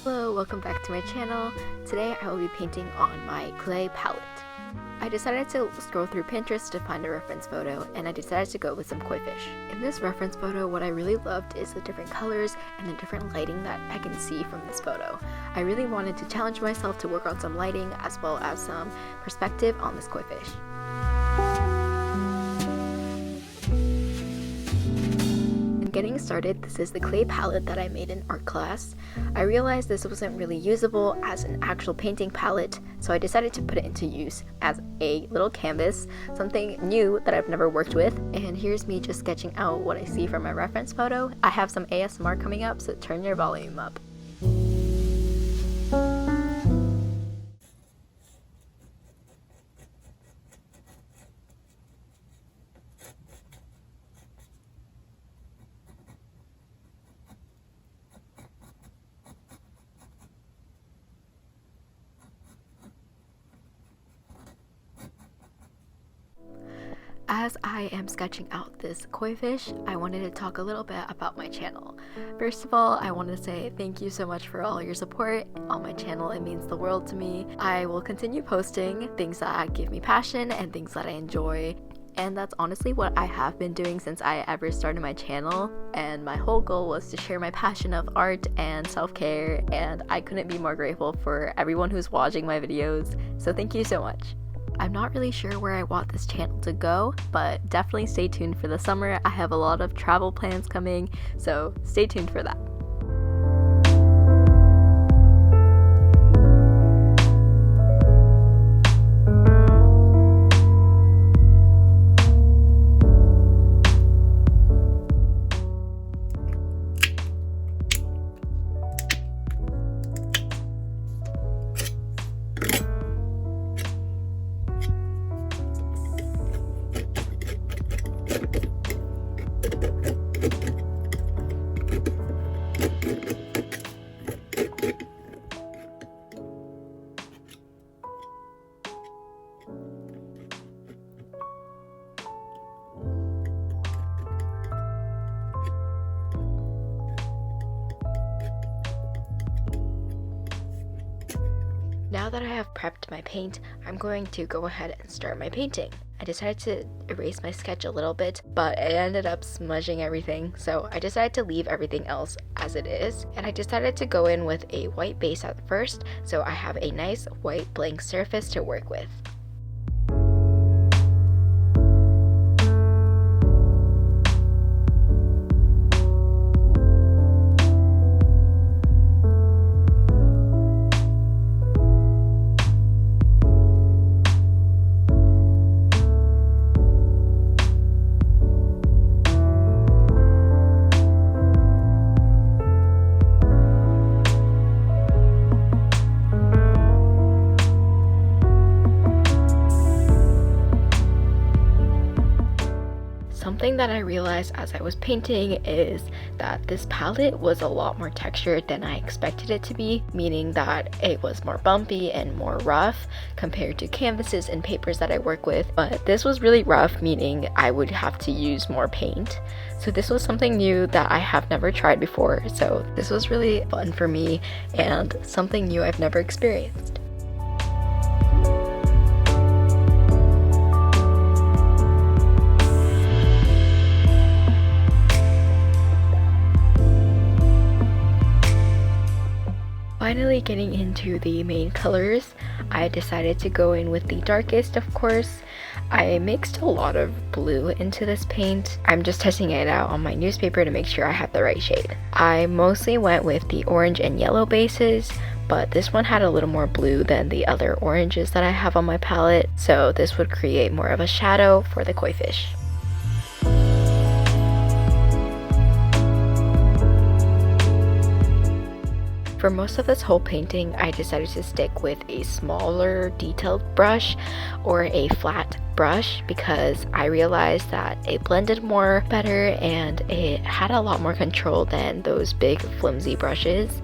Hello, welcome back to my channel. Today I will be painting on my clay palette. I decided to scroll through Pinterest to find a reference photo, and I decided to go with some koi fish. In this reference photo, what I really loved is the different colors and the different lighting that I can see from this photo. I really wanted to challenge myself to work on some lighting as well as some perspective on this koi fish. Getting started, this is the clay palette that I made in art class. I realized this wasn't really usable as an actual painting palette, so I decided to put it into use as a little canvas, something new that I've never worked with. And here's me just sketching out what I see from my reference photo. I have some ASMR coming up, so turn your volume up. As I am sketching out this koi fish, I wanted to talk a little bit about my channel. First of all, I want to say thank you so much for all your support on my channel. It means the world to me. I will continue posting things that give me passion and things that I enjoy. And that's honestly what I have been doing since I ever started my channel. And my whole goal was to share my passion of art and self-care. And I couldn't be more grateful for everyone who's watching my videos. So thank you so much. I'm not really sure where I want this channel to go, but definitely stay tuned for the summer. I have a lot of travel plans coming, so stay tuned for that. Now that I have prepped my paint, I'm going to go ahead and start my painting. I decided to erase my sketch a little bit, but it ended up smudging everything, so I decided to leave everything else as it is. And I decided to go in with a white base at first, so I have a nice white blank surface to work with. Something that I realized as I was painting is that this palette was a lot more textured than I expected it to be, meaning that it was more bumpy and more rough compared to canvases and papers that I work with. But this was really rough, meaning I would have to use more paint. So this was something new that I have never tried before. So this was really fun for me and something new I've never experienced. Finally getting into the main colors, I decided to go in with the darkest, of course. I mixed a lot of blue into this paint. I'm just testing it out on my newspaper to make sure I have the right shade. I mostly went with the orange and yellow bases, but this one had a little more blue than the other oranges that I have on my palette, so this would create more of a shadow for the koi fish. For most of this whole painting, I decided to stick with a smaller detailed brush or a flat brush because I realized that it blended more better and it had a lot more control than those big flimsy brushes.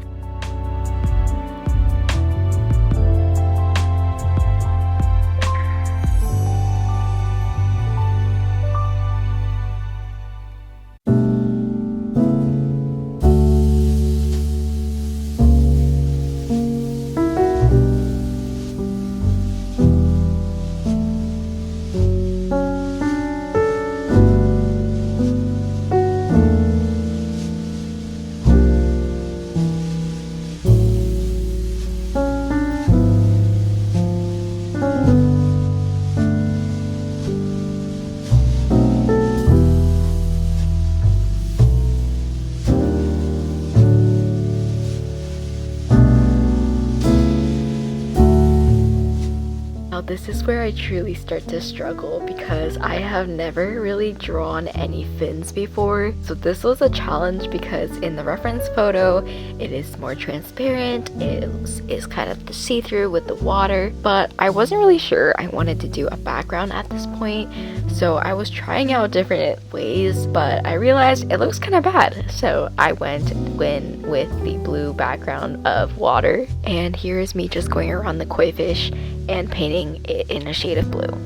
this is where I truly start to struggle because I have never really drawn any fins before. So this was a challenge because in the reference photo, it is more transparent, it is kind of see-through with the water, but I wasn't really sure I wanted to do a background at this point. So I was trying out different ways, but I realized it looks kind of bad. So I went with the blue background of water, and here is me just going around the koi fish and painting it in a shade of blue.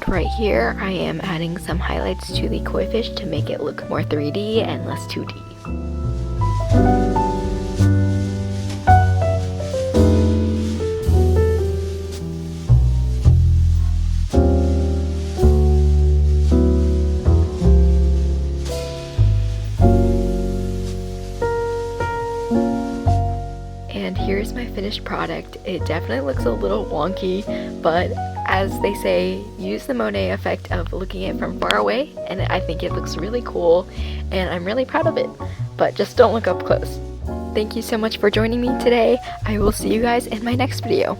Right here, I am adding some highlights to the koi fish to make it look more 3D and less 2D. And here's my finished product. It definitely looks a little wonky, but as they say, use the Monet effect of looking at it from far away, and I think it looks really cool, and I'm really proud of it. But just don't look up close. Thank you so much for joining me today. I will see you guys in my next video.